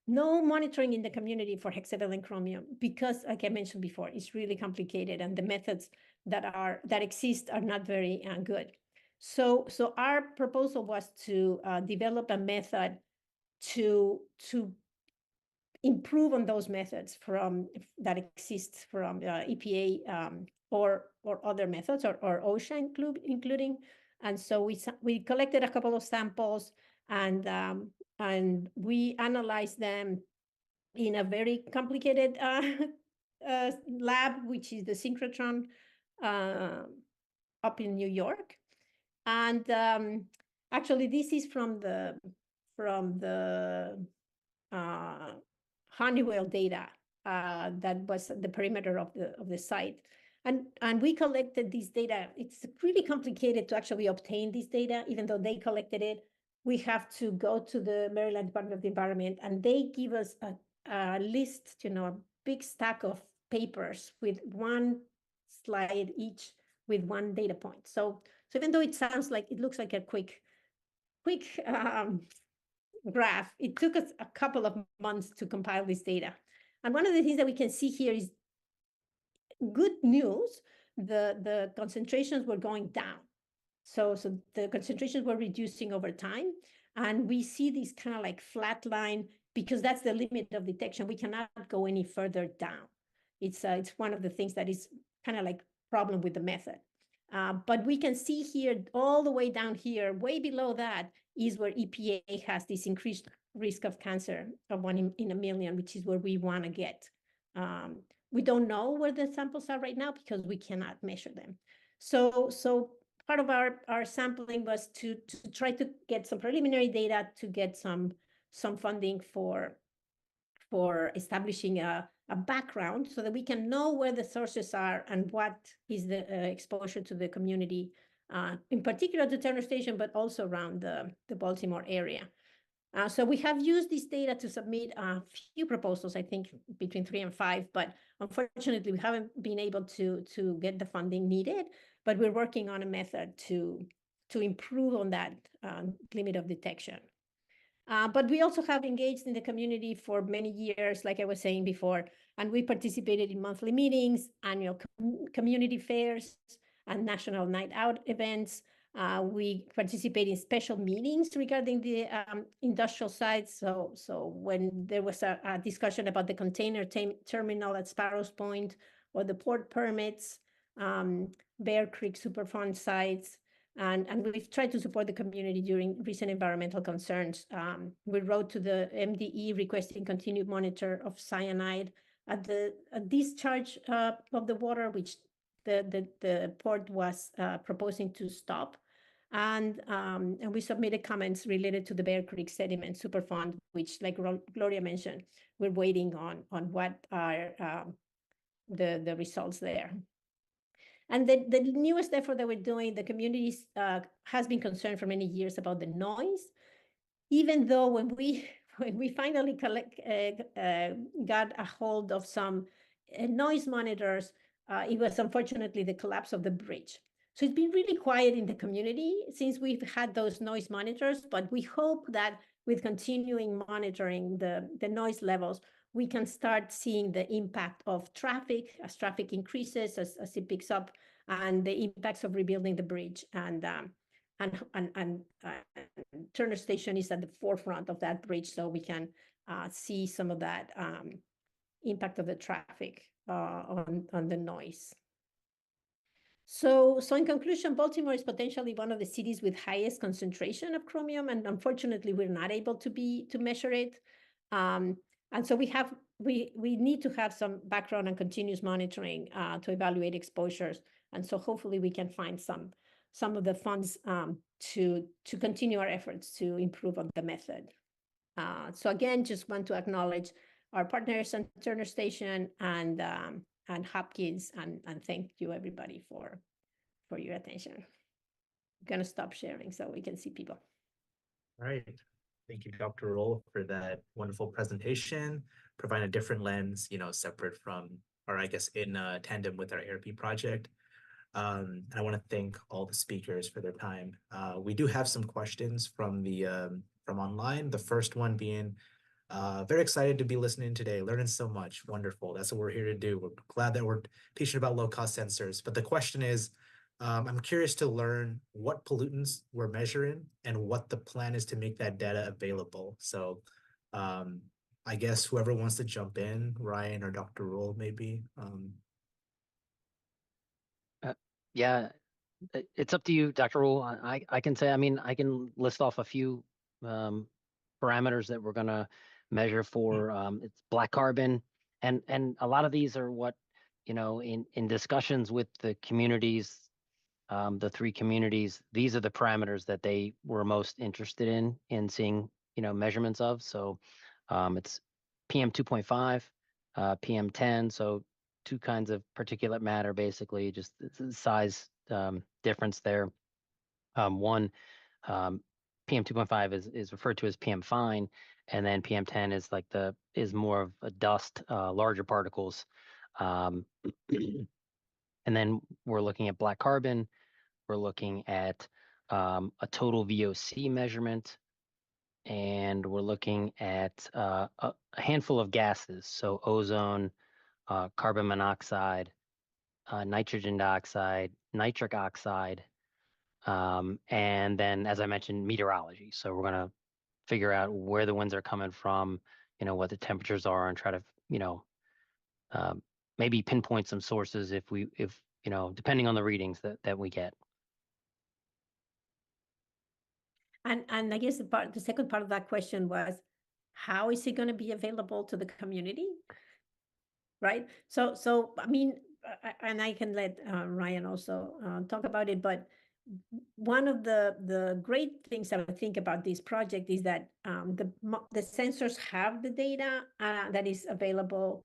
No monitoring in the community for hexavalent chromium because, like I mentioned before, it's really complicated, and the methods that exist are not very good. So our proposal was to develop a method to improve on those methods that exist from EPA or other methods or OSHA including. And so we collected a couple of samples and we analyzed them in a very complicated lab, which is the synchrotron up in New York. And actually, this is from the Honeywell data that was the perimeter of the site. And we collected this data. It's really complicated to actually obtain this data, even though they collected it. We have to go to the Maryland Department of the Environment, and they give us a list, a big stack of papers with one slide each with one data point. So even though it looks like a quick graph, it took us a couple of months to compile this data. And one of the things that we can see here is good news. The concentrations were going down. So the concentrations were reducing over time. And we see this kind of like flat line because that's the limit of detection. We cannot go any further down. It's one of the things that is kind of like problem with the method. But we can see here, all the way down here, way below that is where EPA has this increased risk of cancer of 1 in a million, which is where we want to get. We don't know where the samples are right now because we cannot measure them. So part of our sampling was to try to get some preliminary data to get some funding for establishing a background so that we can know where the sources are and what is the exposure to the community in particular the Turner Station, but also around the Baltimore area. So we have used this data to submit a few proposals, I think between 3 and 5, but unfortunately we haven't been able to get the funding needed, but we're working on a method to improve on that limit of detection. But we also have engaged in the community for many years, like I was saying before, and we participated in monthly meetings, annual community fairs, and national night out events. We participate in special meetings regarding the industrial sites. So when there was a discussion about the container terminal at Sparrows Point, or the port permits, Bear Creek Superfund sites, and we've tried to support the community during recent environmental concerns. We wrote to the MDE requesting continued monitor of cyanide at the discharge of the water, which the port was proposing to stop. And we submitted comments related to the Bear Creek Sediment Superfund, which, like Gloria mentioned, we're waiting on what are the results there. And the newest effort that we're doing, the community has been concerned for many years about the noise, even though when we finally got a hold of some noise monitors, it was unfortunately the collapse of the bridge. So it's been really quiet in the community since we've had those noise monitors, but we hope that with continuing monitoring the noise levels, we can start seeing the impact of traffic as traffic increases, as it picks up, and the impacts of rebuilding the bridge. And Turner Station is at the forefront of that bridge, so we can see some of that impact of the traffic on the noise. So in conclusion, Baltimore is potentially one of the cities with highest concentration of chromium, and unfortunately, we're not able to measure it. And so we need to have some background and continuous monitoring to evaluate exposures. And so hopefully we can find some of the funds to continue our efforts to improve on the method. So again, just want to acknowledge our partners at Turner Station and Hopkins, and thank you everybody for your attention. I'm gonna stop sharing so we can see people. All right. Thank you, Dr. Roll, for that wonderful presentation, providing a different lens, separate from, or I guess in tandem with our ARP project. And I want to thank all the speakers for their time. We do have some questions from from online. The first one being, very excited to be listening today, learning so much. Wonderful. That's what we're here to do. We're glad that we're teaching about low-cost sensors. But the question is, I'm curious to learn what pollutants we're measuring and what the plan is to make that data available. So I guess whoever wants to jump in, Ryan or Dr. Rule, maybe. Yeah, it's up to you, Dr. Rule. I can say, I can list off a few parameters that we're going to measure for. It's black carbon, and a lot of these are what, in discussions with the communities, the 3 communities, these are the parameters that they were most interested in seeing, measurements of. So it's PM 2.5, PM 10. So 2 kinds of particulate matter, basically, just the size difference there. One, PM 2.5 is referred to as PM fine, and then PM 10 is is more of a dust, larger particles. And then we're looking at black carbon. We're looking at a total VOC measurement, and we're looking at a handful of gases. So ozone, carbon monoxide, nitrogen dioxide, nitric oxide, and then, as I mentioned, meteorology. So we're going to figure out where the winds are coming from, what the temperatures are, and try to, maybe pinpoint some sources if depending on the readings that we get. And I guess the second part of that question was, how is it going to be available to the community? Right. So and I can let Ryan also talk about it, but one of the great things that I think about this project is that the sensors have the data that is available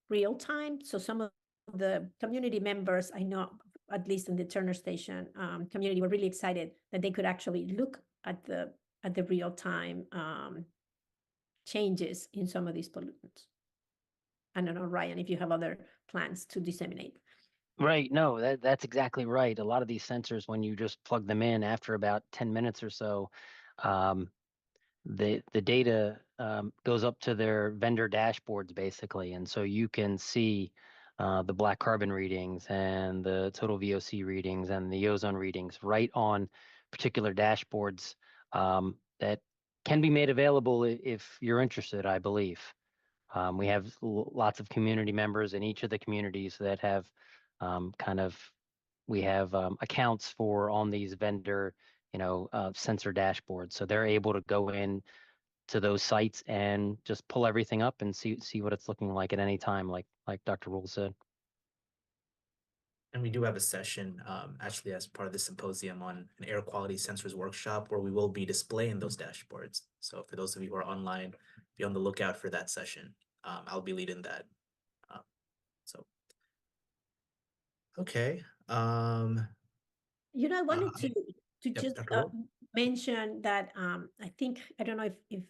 real time. So some of the community members I know at least in the Turner Station community, were really excited that they could actually look at the real time changes in some of these pollutants. I don't know, Ryan, if you have other plans to disseminate. Right. No, that's exactly right. A lot of these sensors, when you just plug them in after about 10 minutes or so, the data goes up to their vendor dashboards basically, and so you can see the black carbon readings and the total VOC readings and the ozone readings right on particular dashboards that can be made available if you're interested, I believe. We have lots of community members in each of the communities that have we have accounts for on these vendor, sensor dashboards. So they're able to go in to those sites and just pull everything up and see what it's looking like at any time, like Dr. Rule said. And we do have a session actually as part of the symposium on an air quality sensors workshop where we will be displaying those dashboards. So for those of you who are online, be on the lookout for that session. I'll be leading that. Okay. I wanted to Yep, just Dr. Roll. mention that I think, I don't know if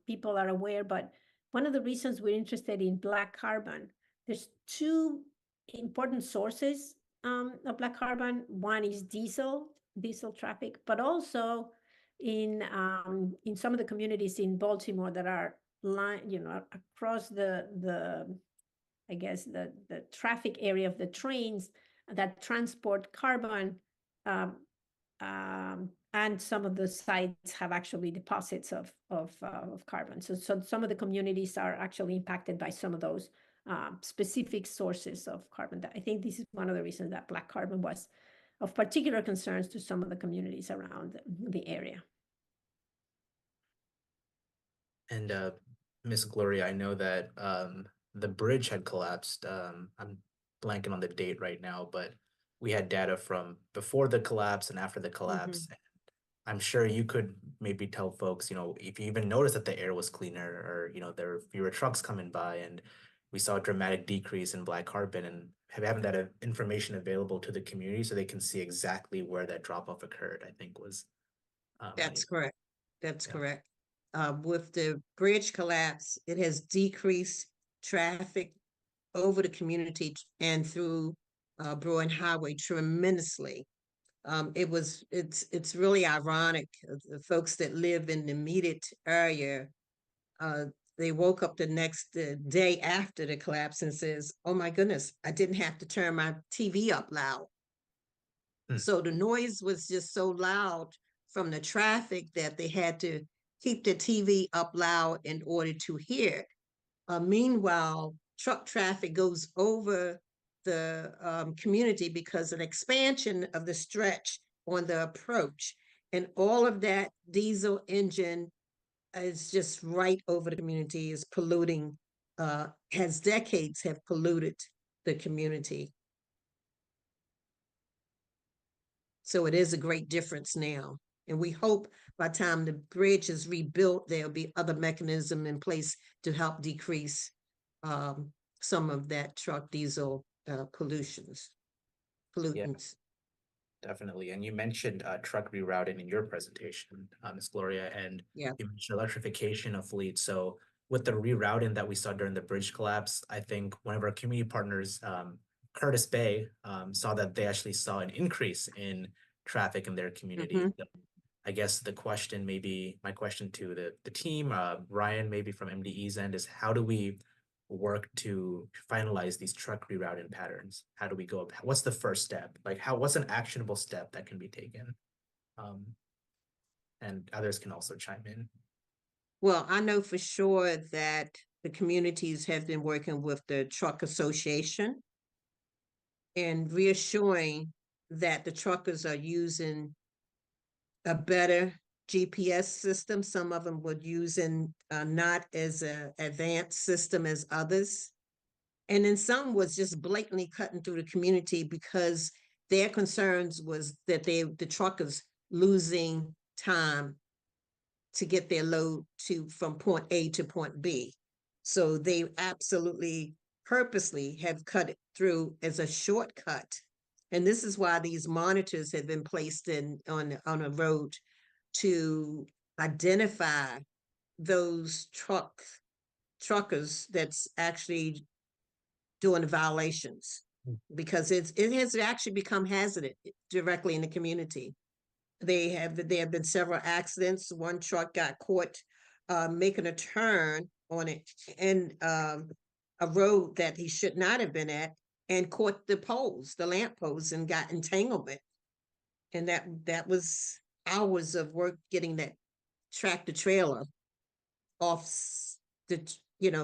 people are aware, but one of the reasons we're interested in black carbon, there's two important sources of black carbon. One is diesel traffic, but also in some of the communities in Baltimore that are across the I guess the traffic area of the trains that transport carbon, and some of the sites have actually deposits of carbon. So some of the communities are actually impacted by some of those specific sources of carbon. I think this is one of the reasons that black carbon was of particular concerns to some of the communities around the area. And Miss Gloria, I know that the bridge had collapsed. I'm blanking on the date right now, but we had data from before the collapse and after the collapse. And I'm sure you could maybe tell folks, if you even noticed that the air was cleaner, or there were fewer trucks coming by, and we saw a dramatic decrease in black carbon, and having that information available to the community so they can see exactly where that drop off occurred, I think was. That's correct. That's correct. With the bridge collapse, it has decreased traffic over the community and through Bruin Highway tremendously. It's really ironic. The folks that live in the immediate area, they woke up the next day after the collapse and says, "Oh my goodness, I didn't have to turn my TV up loud." So the noise was just so loud from the traffic that they had to keep the TV up loud in order to hear it. Meanwhile, truck traffic goes over the community because of the expansion of the stretch on the approach. And all of that diesel engine is just right over the community, is polluting, has decades have polluted the community. So it is a great difference now. And we hope by the time the bridge is rebuilt, there'll be other mechanism in place to help decrease some of that truck diesel pollutants. Yeah, definitely. And you mentioned truck rerouting in your presentation, Ms. Gloria, and you mentioned electrification of fleets. So with the rerouting that we saw during the bridge collapse, I think one of our community partners, Curtis Bay, saw that they actually saw an increase in traffic in their community. So I guess my question to the team, Ryan, maybe from MDE's end, is how do we work to finalize these truck rerouting patterns? How do we go about, what's the first step? Like what's an actionable step that can be taken? And others can also chime in. Well, I know for sure that the communities have been working with the Truck Association and reassuring that the truckers are using a better GPS system. Some of them were using not as an advanced system as others. And then some was just blatantly cutting through the community because their concerns was that the truckers losing time to get their load from point A to point B. So they absolutely purposely have cut it through as a shortcut And this is why these monitors have been placed on a road to identify those truckers that's actually doing violations, because it has actually become hazardous directly in the community. There have been several accidents. One truck got caught making a turn on it in a road that he should not have been at, and caught the lamp poles, and got entanglement. And that was hours of work getting that tractor trailer off the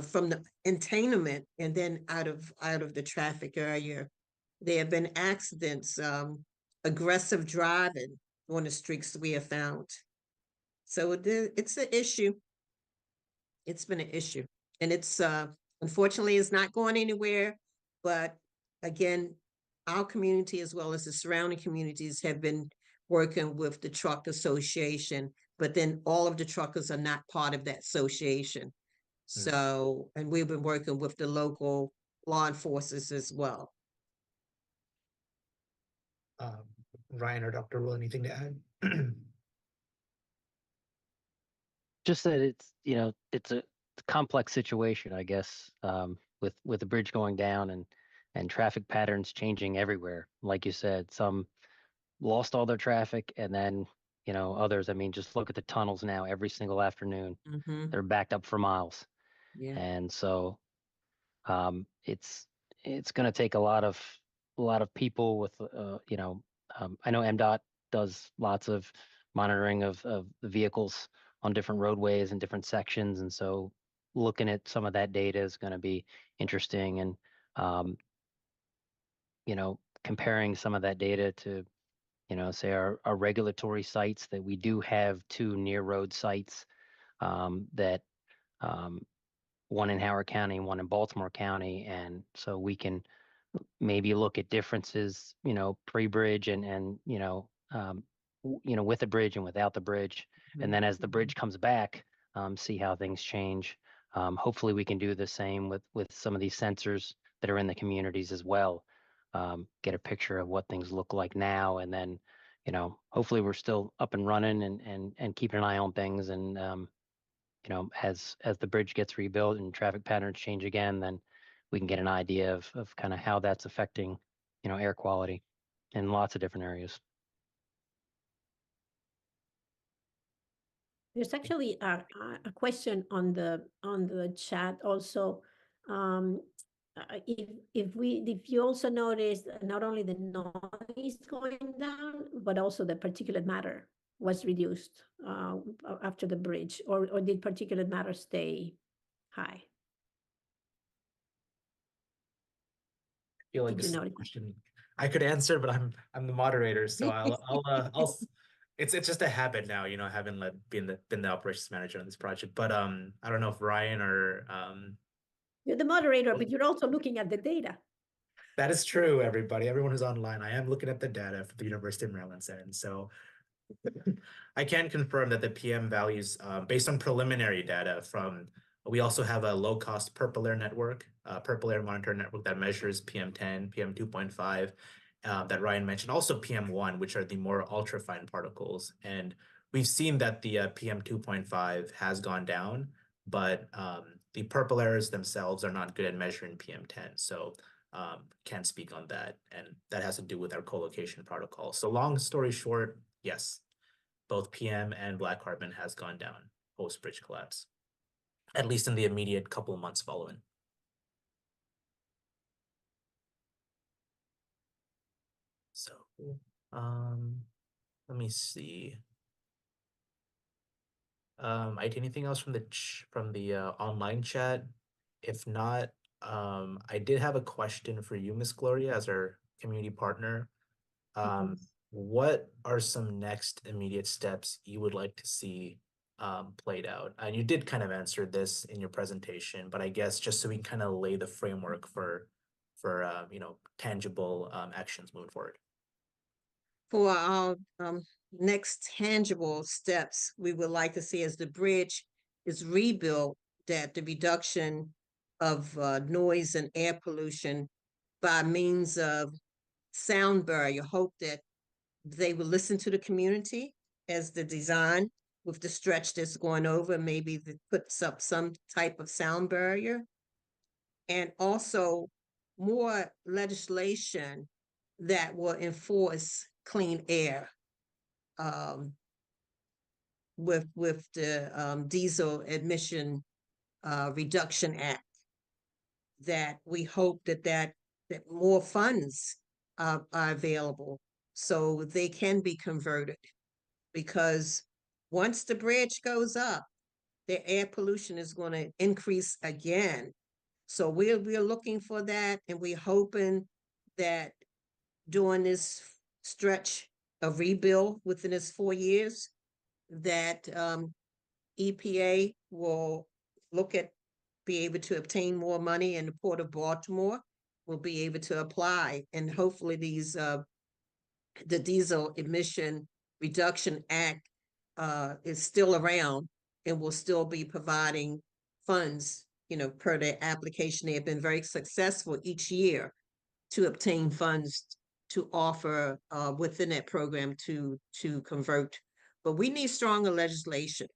from the entanglement and then out of the traffic area. There have been accidents, aggressive driving on the streets we have found. So it's an issue. It's been an issue, and it's unfortunately it's not going anywhere. But again, our community as well as the surrounding communities have been working with the truck association, but then all of the truckers are not part of that association. So, and we've been working with the local law enforcement as well. Ryan or Dr. Rule, anything to add? Just that it's a complex situation, I guess, with the bridge going down and traffic patterns changing everywhere. Like you said, some lost all their traffic, and then others. I mean, just look at the tunnels now. Every single afternoon, they're backed up for miles. Yeah. And so it's going to take a lot of people with I know MDOT does lots of monitoring of the vehicles on different roadways and different sections, and so looking at some of that data is going to be interesting. And comparing some of that data to say our regulatory sites, that we do have 2 near road sites, that one in Howard County, one in Baltimore County. And so we can maybe look at differences, pre-bridge and with the bridge and without the bridge. And then as the bridge comes back, see how things change. Hopefully we can do the same with some of these sensors that are in the communities as well. Get a picture of what things look like now, and then, hopefully we're still up and running and keeping an eye on things. And, as the bridge gets rebuilt and traffic patterns change again, then we can get an idea of kind of how that's affecting, air quality in lots of different areas. There's actually a question on the chat also. If you also noticed not only the noise going down, but also the particulate matter was reduced after the bridge, or did particulate matter stay high? I feel like Did this you is a notice? question I could answer, but I'm the moderator, so I'll it's just a habit now, having been the operations manager on this project. But I don't know if Ryan or You're the moderator, but you're also looking at the data. that is true, everybody. Everyone who's online, I am looking at the data for the University of Maryland Center. So I can confirm that the PM values, based on preliminary data we also have a low-cost Purple Air network, Purple Air monitor network that measures PM10, PM 2.5, that Ryan mentioned, also PM1, which are the more ultrafine particles. And we've seen that the PM 2.5 has gone down, but the Purple Airs themselves are not good at measuring PM10. So can't speak on that. And that has to do with our co-location protocol. So long story short, yes, both PM and black carbon has gone down post-bridge collapse, at least in the immediate couple of months following. So let me see. Anything else from the online chat? If not, I did have a question for you, Miss Gloria, as our community partner. What are some next immediate steps you would like to see played out? And you did kind of answer this in your presentation, but I guess just so we can kind of lay the framework for tangible actions moving forward. For our next tangible steps, we would like to see, as the bridge is rebuilt, that the reduction of noise and air pollution by means of sound barrier. Hope that they will listen to the community as the design with the stretch that's going over, maybe that puts up some type of sound barrier. And also more legislation that will enforce clean air with the diesel emission reduction act, that we hope that more funds are available so they can be converted, because once the bridge goes up, the air pollution is going to increase again. So we're looking for that, and we're hoping that during this stretch of rebuild within this 4 years, that EPA will be able to obtain more money, and the Port of Baltimore will be able to apply, and hopefully these the Diesel Emission Reduction Act is still around and will still be providing funds, per their application. They have been very successful each year to obtain funds to offer within that program to convert. But we need stronger legislation.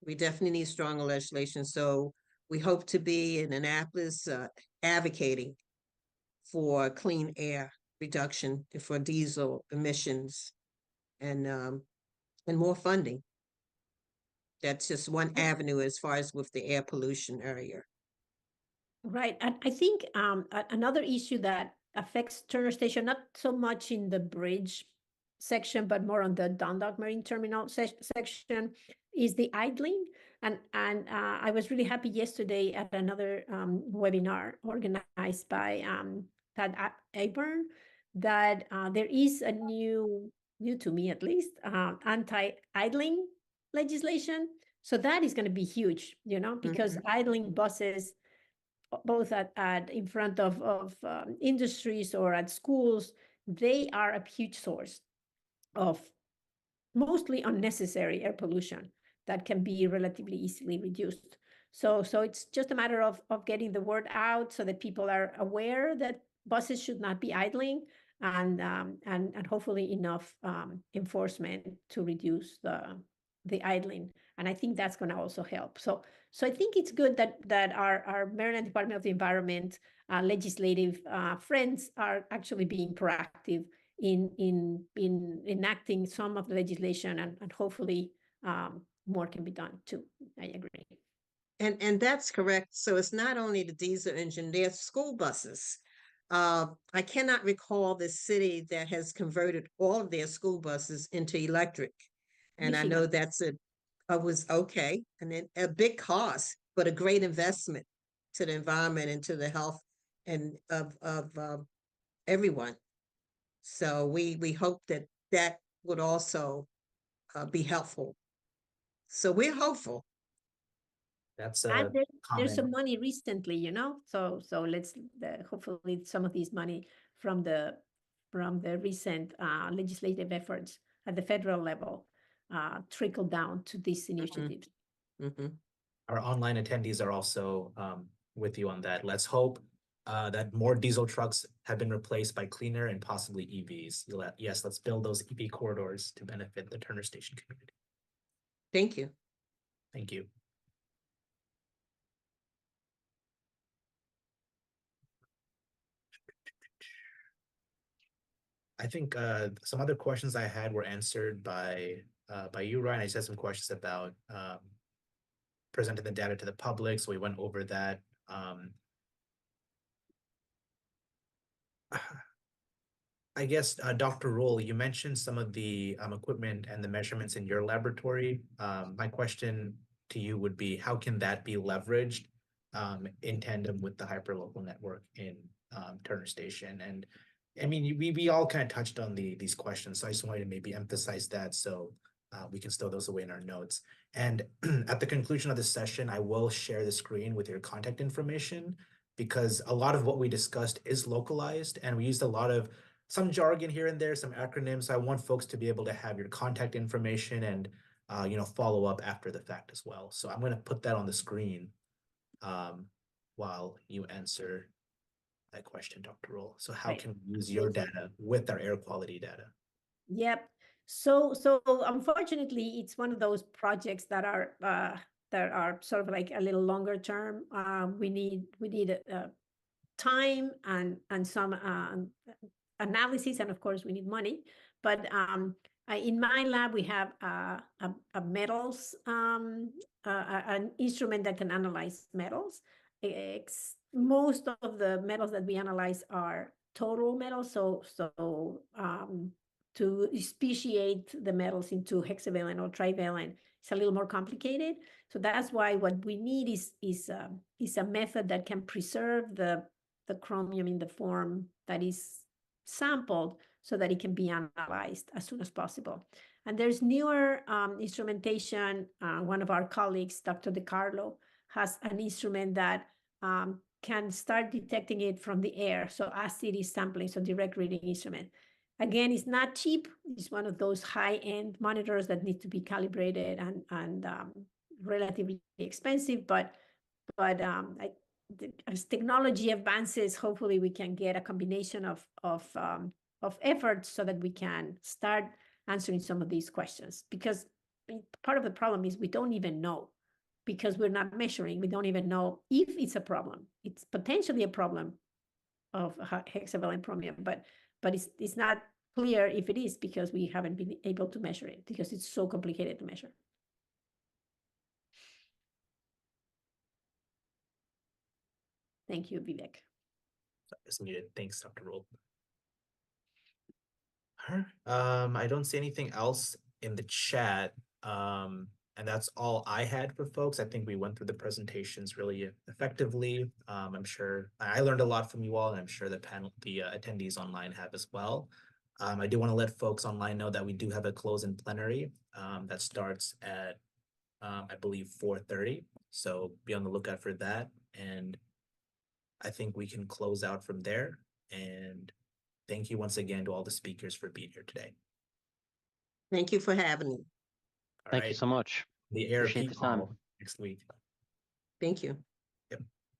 We definitely need stronger legislation. So we hope to be in Annapolis advocating for clean air reduction, for diesel emissions, and more funding. That's just one avenue as far as with the air pollution area. Right. And I think another issue that affects Turner Station, not so much in the bridge section, but more on the Dundalk Marine Terminal section, is the idling. And I was really happy yesterday at another webinar organized by Tad Aburn, that there is a new to me at least, anti-idling legislation. So that is going to be huge, because idling buses, both at in front of industries or at schools, they are a huge source of mostly unnecessary air pollution that can be relatively easily reduced. So it's just a matter of getting the word out so that people are aware that buses should not be idling, and hopefully enough enforcement to reduce the idling. And I think that's going to also help. So I think it's good that our Maryland Department of the Environment legislative friends are actually being proactive in enacting some of the legislation, and hopefully more can be done too. I agree. And that's correct. So it's not only the diesel engine, there's school buses. I cannot recall the city that has converted all of their school buses into electric. And Michigan. I know that's was okay, and then a big cost, but a great investment to the environment and to the health and of everyone. So we hope that would also be helpful. So we're hopeful. That's And there's comment. some money recently, so let's hopefully some of these money from the recent legislative efforts at the federal level trickle down to these initiatives. Our online attendees are also with you on that. Let's hope that more diesel trucks have been replaced by cleaner and possibly EVs. Yes, let's build those EV corridors to benefit the Turner Station community. Thank you. Thank you. I think some other questions I had were answered by you, Ryan. I just had some questions about presenting the data to the public, so we went over that. I guess, Dr. Roll, you mentioned some of the equipment and the measurements in your laboratory. My question to you would be, how can that be leveraged in tandem with the hyperlocal network in Turner Station? And I mean, we all kind of touched on these questions, so I just wanted to maybe emphasize that so we can stow those away in our notes. And at the conclusion of this session, I will share the screen with your contact information, because a lot of what we discussed is localized, and we used a lot of some jargon here and there, some acronyms. So I want folks to be able to have your contact information and follow up after the fact as well. So I'm going to put that on the screen while you answer that question, Dr. Roll. So how Right. can we use your data with our air quality data? Yep. So unfortunately, it's one of those projects that are sort of like a little longer term. We need time and some analysis, and of course we need money. But in my lab we have a metals an instrument that can analyze metals. Most of the metals that we analyze are total metals, so to speciate the metals into hexavalent or trivalent, it's a little more complicated. So that's why what we need is a method that can preserve the chromium in the form that is sampled so that it can be analyzed as soon as possible. And there's newer instrumentation. One of our colleagues, Dr. DeCarlo, has an instrument that can start detecting it from the air. So as it is sampling, so direct reading instrument. Again, it's not cheap. It's one of those high-end monitors that need to be calibrated and relatively expensive. But as technology advances, hopefully we can get a combination of efforts so that we can start answering some of these questions. Because part of the problem is we don't even know, because we're not measuring. We don't even know if it's a problem. It's potentially a problem of hexavalent chromium, but it's not clear if it is, because we haven't been able to measure it, because it's so complicated to measure. Thank you, Vivek. It's muted. Thanks, Dr. Roll. I don't see anything else in the chat. And that's all I had for folks. I think we went through the presentations really effectively. I'm sure I learned a lot from you all, and I'm sure the attendees online have as well. I do want to let folks online know that we do have a close-in plenary that starts at, I believe, 4:30. So be on the lookout for that. And I think we can close out from there. And thank you once again to all the speakers for being here today. Thank you for having me. Thank you so much. The air Appreciate the time. next week. Thank you. Yep.